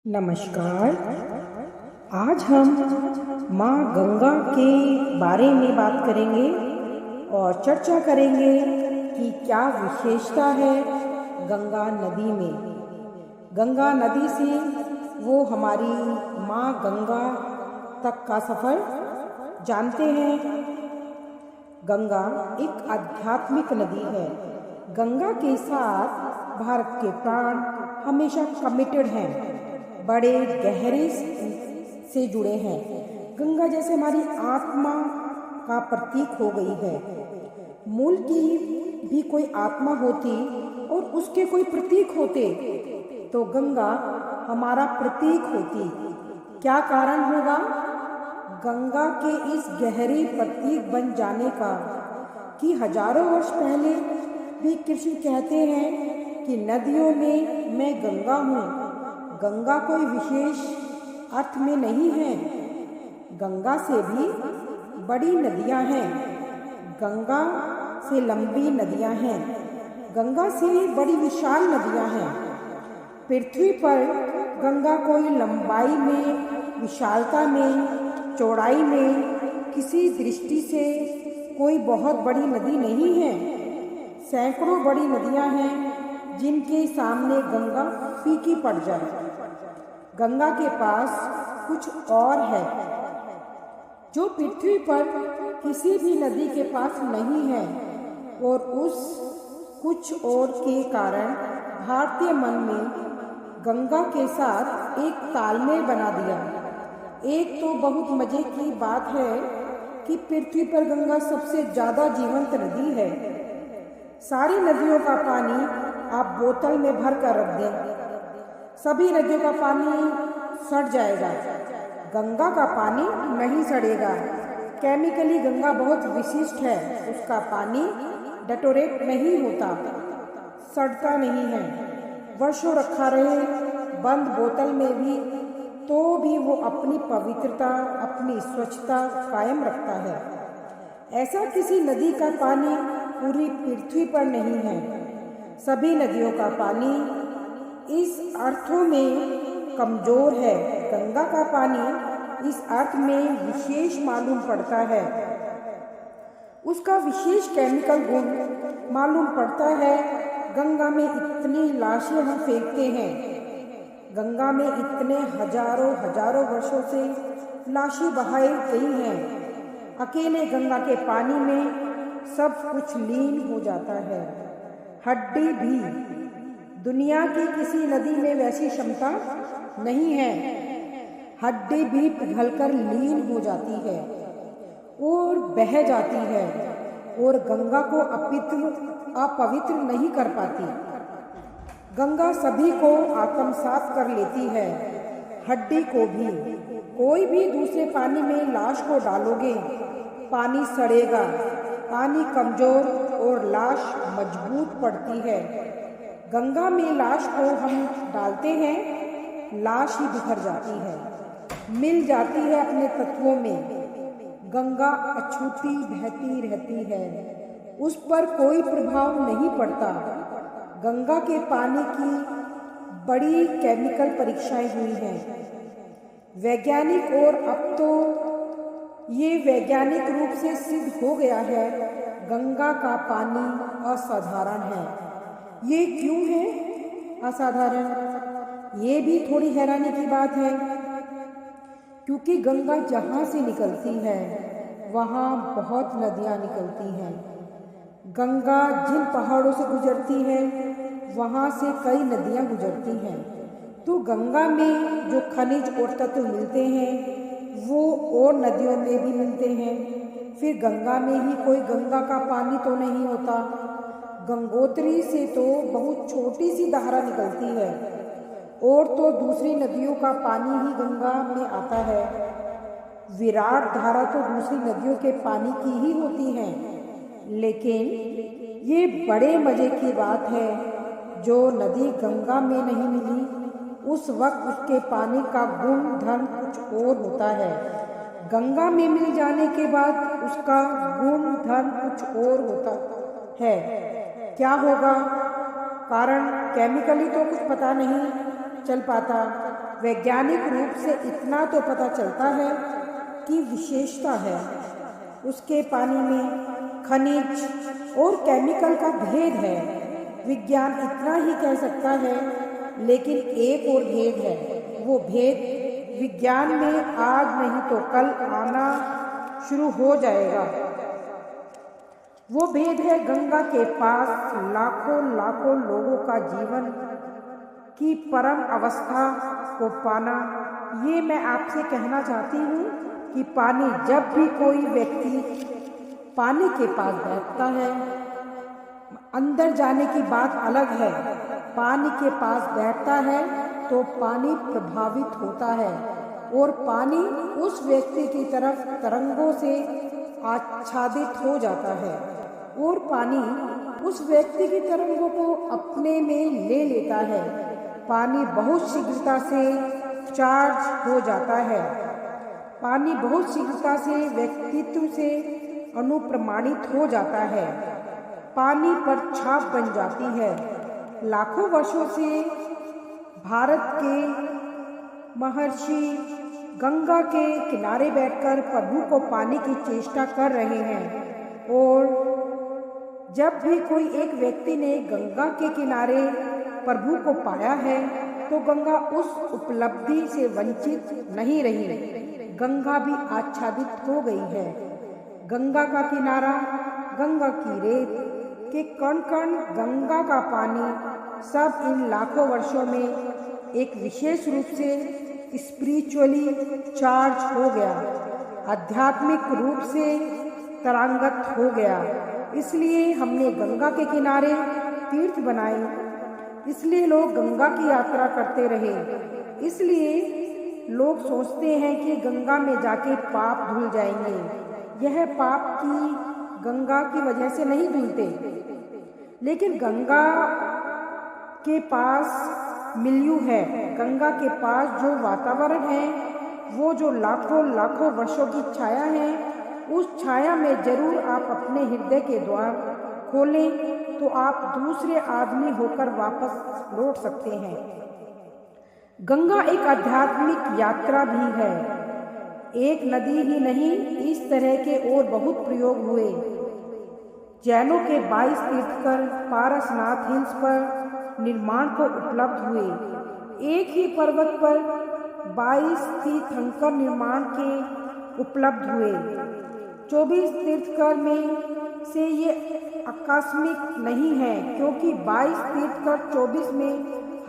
नमस्कार। आज हम माँ गंगा के बारे में बात करेंगे और चर्चा करेंगे कि क्या विशेषता है गंगा नदी में। गंगा नदी से वो हमारी माँ गंगा तक का सफ़र जानते हैं। गंगा एक आध्यात्मिक नदी है। गंगा के साथ भारत के प्राण हमेशा कमिटेड हैं, बड़े गहरे से जुड़े हैं। गंगा जैसे हमारी आत्मा का प्रतीक हो गई है। मूल की भी कोई आत्मा होती और उसके कोई प्रतीक होते तो गंगा हमारा प्रतीक होती। क्या कारण होगा गंगा के इस गहरे प्रतीक बन जाने का कि हजारों वर्ष पहले भी कृष्ण कहते हैं कि नदियों में मैं गंगा हूँ। गंगा कोई विशेष अर्थ में नहीं है। गंगा से भी बड़ी नदियाँ हैं, गंगा से लंबी नदियाँ हैं, गंगा से बड़ी विशाल नदियाँ हैं। पृथ्वी पर गंगा कोई लंबाई में, विशालता में, चौड़ाई में किसी दृष्टि से कोई बहुत बड़ी नदी नहीं है। सैकड़ों बड़ी नदियाँ हैं जिनके सामने गंगा फीकी पड़ जाए। गंगा के पास कुछ और है जो पृथ्वी पर किसी भी नदी के पास नहीं है, और उस कुछ और के कारण भारतीय मन में गंगा के साथ एक तालमेल बना दिया। एक तो बहुत मजे की बात है कि पृथ्वी पर गंगा सबसे ज़्यादा जीवंत नदी है। सारी नदियों का पानी आप बोतल में भर कर रख दें, सभी नदियों का पानी सड़ जाएगा, गंगा का पानी नहीं सड़ेगा। केमिकली गंगा बहुत विशिष्ट है। उसका पानी डेटोरेट नहीं होता, सड़ता नहीं है। वर्षों रखा रहे बंद बोतल में भी तो भी वो अपनी पवित्रता, अपनी स्वच्छता कायम रखता है। ऐसा किसी नदी का पानी पूरी पृथ्वी पर नहीं है। सभी नदियों का पानी इस अर्थों में कमज़ोर है। गंगा का पानी इस अर्थ में विशेष मालूम पड़ता है। उसका विशेष केमिकल गुण मालूम पड़ता है। गंगा में इतनी लाशें हम फेंकते हैं, गंगा में इतने हजारों वर्षों से लाशें बहाई गई हैं। अकेले गंगा के पानी में सब कुछ लीन हो जाता है। हड्डी भी दुनिया की किसी नदी में वैसी क्षमता नहीं है। हड्डी भी पिघलकर लीन हो जाती है और बह जाती है, और गंगा को अपवित्र नहीं कर पाती। गंगा सभी को आत्मसात कर लेती है, हड्डी को भी। कोई भी दूसरे पानी में लाश को डालोगे, पानी सड़ेगा, पानी कमज़ोर और लाश मजबूत पड़ती है। गंगा में लाश को हम डालते हैं, लाश ही बिखर जाती है, मिल जाती है अपने तत्वों में। गंगा अछूती बहती रहती है, उस पर कोई प्रभाव नहीं पड़ता। गंगा के पानी की बड़ी केमिकल परीक्षाएं हुई हैं वैज्ञानिक, और अब तो ये वैज्ञानिक रूप से सिद्ध हो गया है गंगा का पानी असाधारण है। ये क्यों है असाधारण? ये भी थोड़ी हैरानी की बात है, क्योंकि गंगा जहाँ से निकलती है वहाँ बहुत नदियाँ निकलती हैं। गंगा जिन पहाड़ों से गुजरती है वहाँ से कई नदियाँ गुजरती हैं। तो गंगा में जो खनिज और तत्व मिलते हैं वो और नदियों में भी मिलते हैं। फिर गंगा में ही कोई गंगा का पानी तो नहीं होता। गंगोत्री से तो बहुत छोटी सी धारा निकलती है, और तो दूसरी नदियों का पानी ही गंगा में आता है। विराट धारा तो दूसरी नदियों के पानी की ही होती है। लेकिन ये बड़े मज़े की बात है, जो नदी गंगा में नहीं मिली उस वक्त उसके पानी का गुण धर्म कुछ और होता है। गंगा में मिल जाने के बाद उसका गुण धर्म कुछ और होता है। क्या होगा? कारण केमिकली तो कुछ पता नहीं चल पाता, वैज्ञानिक रूप से इतना तो पता चलता है कि विशेषता है। उसके पानी में खनिज और केमिकल का भेद है। विज्ञान इतना ही कह सकता है, लेकिन एक और भेद है। वो भेद विज्ञान में आज नहीं तो कल आना शुरू हो जाएगा। वो भेद है गंगा के पास लाखों लाखों लोगों का जीवन की परम अवस्था को पाना। ये मैं आपसे कहना चाहती हूँ कि पानी, जब भी कोई व्यक्ति पानी के पास बैठता है, अंदर जाने की बात अलग है, पानी के पास बैठता है तो पानी प्रभावित होता है और पानी उस व्यक्ति की तरफ तरंगों से आच्छादित हो जाता है और पानी उस व्यक्ति की तरंगों को अपने में ले लेता है। पानी बहुत शीघ्रता से चार्ज हो जाता है। पानी बहुत शीघ्रता से व्यक्तित्व से अनुप्रमाणित हो जाता है। पानी पर छाप बन जाती है। लाखों वर्षों से भारत के महर्षि गंगा के किनारे बैठकर प्रभु को पाने की चेष्टा कर रहे हैं और जब भी कोई एक व्यक्ति ने गंगा के किनारे प्रभु को पाया है तो गंगा उस उपलब्धि से वंचित नहीं रही। गंगा भी आच्छादित हो गई है। गंगा का किनारा, गंगा की रेत के कण कण, गंगा का पानी, सब इन लाखों वर्षों में एक विशेष रूप से स्पिरिचुअली चार्ज हो गया, आध्यात्मिक रूप से तरंगत हो गया। इसलिए हमने गंगा के किनारे तीर्थ बनाए, इसलिए लोग गंगा की यात्रा करते रहे। इसलिए लोग सोचते हैं कि गंगा में जाके पाप धुल जाएंगे। यह पाप की गंगा की वजह से नहीं धुलते, लेकिन गंगा के पास मिल्यू है। गंगा के पास जो वातावरण है, वो जो लाखों लाखों वर्षों की छाया है, उस छाया में जरूर आप अपने हृदय के द्वार खोलें तो आप दूसरे आदमी होकर वापस लौट सकते हैं। गंगा एक आध्यात्मिक यात्रा भी है, एक नदी ही नहीं। इस तरह के और बहुत प्रयोग हुए। जैनों के 22 तीर्थंकर पारसनाथ हिल्स पर निर्माण को उपलब्ध हुए। एक ही पर्वत पर 22 तीर्थंकर निर्माण के उपलब्ध हुए। 24 तीर्थंकर में से ये आकस्मिक नहीं है, क्योंकि 22 तीर्थंकर 24 में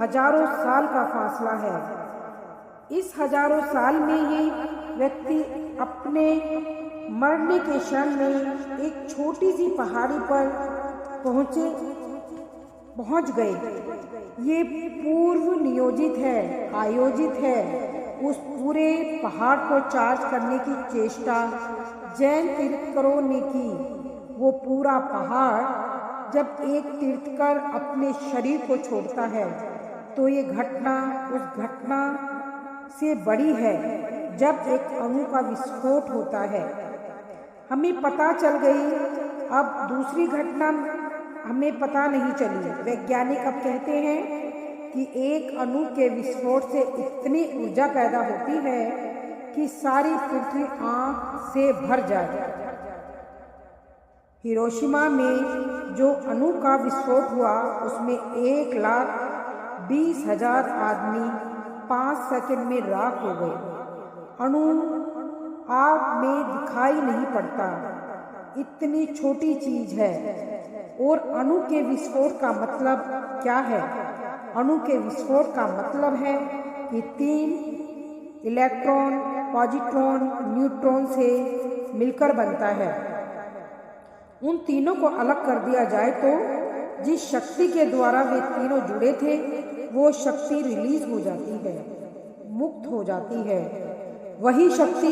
हजारों साल का फासला है। इस हजारों साल में ये व्यक्ति अपने मरने के क्षण में एक छोटी सी पहाड़ी पर पहुंच गए। ये पूर्व नियोजित है, आयोजित है। उस पूरे पहाड़ को चार्ज करने की चेष्टा जैन तीर्थंकरों ने की। वो पूरा पहाड़ जब एक तीर्थंकर अपने शरीर को छोड़ता है तो ये घटना उस घटना से बड़ी है जब एक अणु का विस्फोट होता है। हमें पता चल गई। अब दूसरी घटना हमें पता नहीं चली। वैज्ञानिक अब कहते हैं कि एक अणु के विस्फोट से इतनी ऊर्जा पैदा होती है कि सारी पृथ्वी आग से भर जाए। हिरोशिमा में जो अणु का विस्फोट हुआ, उसमें 1,20,000 आदमी 5 सेकंड में राख हो गए। अणु आग में दिखाई नहीं पड़ता, इतनी छोटी चीज है। और अणु के विस्फोट का मतलब क्या है? अणु के विस्फोट का मतलब है कि 3 इलेक्ट्रॉन पॉजिट्रॉन न्यूट्रॉन से मिलकर बनता है। उन तीनों को अलग कर दिया जाए तो जिस शक्ति के द्वारा वे तीनों जुड़े थे, वो शक्ति रिलीज हो जाती है, मुक्त हो जाती है। वही शक्ति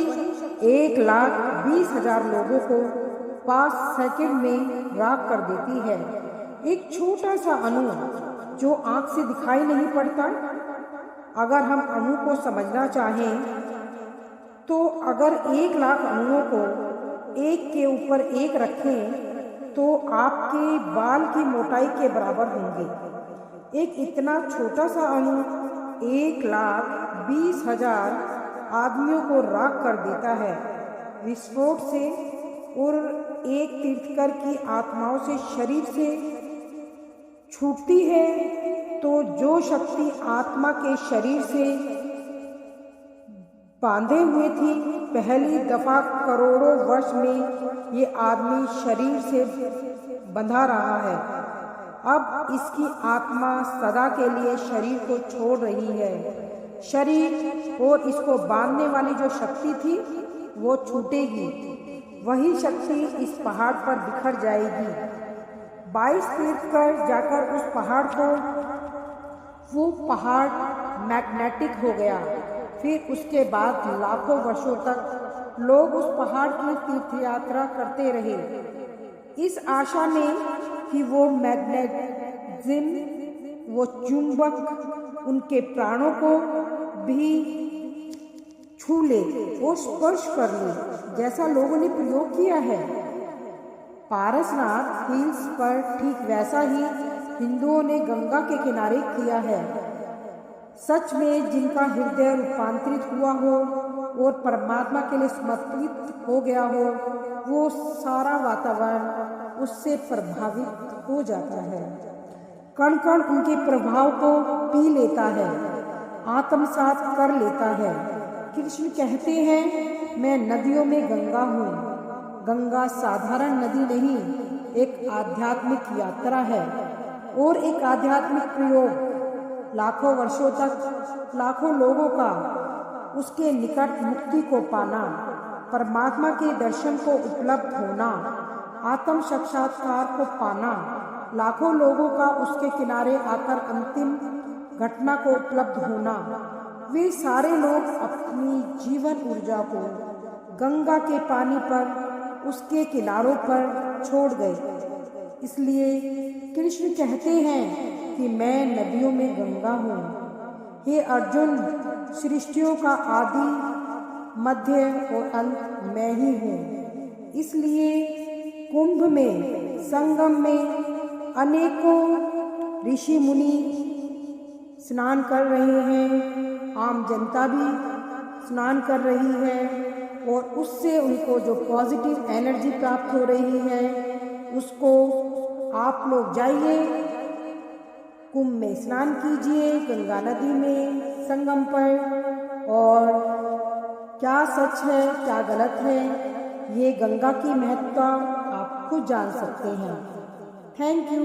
1,20,000 लोगों को 5 सेकंड में राख कर देती है। एक छोटा सा अणु जो आंख से दिखाई नहीं पड़ता। अगर हम अणु को समझना चाहें तो अगर 1,00,000 अणुओं को एक के ऊपर एक रखें तो आपके बाल की मोटाई के बराबर होंगे। एक इतना छोटा सा अणु 1,20,000 आदमियों को राख कर देता है विस्फोट से, और एक तीर्थकर की आत्माओं से शरीर से छूटती है, तो जो शक्ति आत्मा के शरीर से बांधे हुए थी, पहली दफा करोड़ों वर्ष में ये आदमी शरीर से बंधा रहा है। अब इसकी आत्मा सदा के लिए शरीर को छोड़ रही है। शरीर और इसको बांधने वाली जो शक्ति थी वो छूटेगी, वही शक्ति इस पहाड़ पर बिखर जाएगी। 22 तीर्थकर जाकर उस पहाड़ को, वो पहाड़ मैग्नेटिक हो गया। फिर उसके बाद लाखों वर्षों तक लोग उस पहाड़ की तीर्थ यात्रा करते रहे, इस आशा में कि वो मैग्नेटिज्म, वो चुंबक उनके प्राणों को भी छू ले और स्पर्श कर ले, जैसा लोगों ने प्रयोग किया है पारसनाथ हिल्स पर। ठीक वैसा ही हिंदुओं ने गंगा के किनारे किया है। सच में जिनका हृदय रूपांतरित हुआ हो और परमात्मा के लिए समर्पित हो गया हो, वो सारा वातावरण उससे प्रभावित हो जाता है। कण कण उनके प्रभाव को पी लेता है, आत्मसात कर लेता है। कृष्ण कहते हैं, मैं नदियों में गंगा हूँ। गंगा साधारण नदी नहीं, एक आध्यात्मिक यात्रा है और एक आध्यात्मिक प्रयोग। लाखों वर्षों तक लाखों लोगों का उसके निकट मुक्ति को पाना, परमात्मा के दर्शन को उपलब्ध होना, आत्म साक्षात्कार को पाना, लाखों लोगों का उसके किनारे आकर अंतिम घटना को उपलब्ध होना। वे सारे लोग अपनी जीवन ऊर्जा को गंगा के पानी पर, उसके किनारों पर छोड़ गए। इसलिए कृष्ण कहते हैं कि मैं नदियों में गंगा हूँ। हे अर्जुन, सृष्टियों का आदि, मध्य और अंत मैं ही हूँ। इसलिए कुंभ में, संगम में अनेकों ऋषि मुनि स्नान कर रहे हैं, आम जनता भी स्नान कर रही है, और उससे उनको जो पॉजिटिव एनर्जी प्राप्त हो रही है, उसको आप लोग जाइए, कुंभ में स्नान कीजिए, गंगा नदी में, संगम पर। और क्या सच है क्या गलत है, ये गंगा की महत्ता आप खुद जान सकते हैं। Thank you.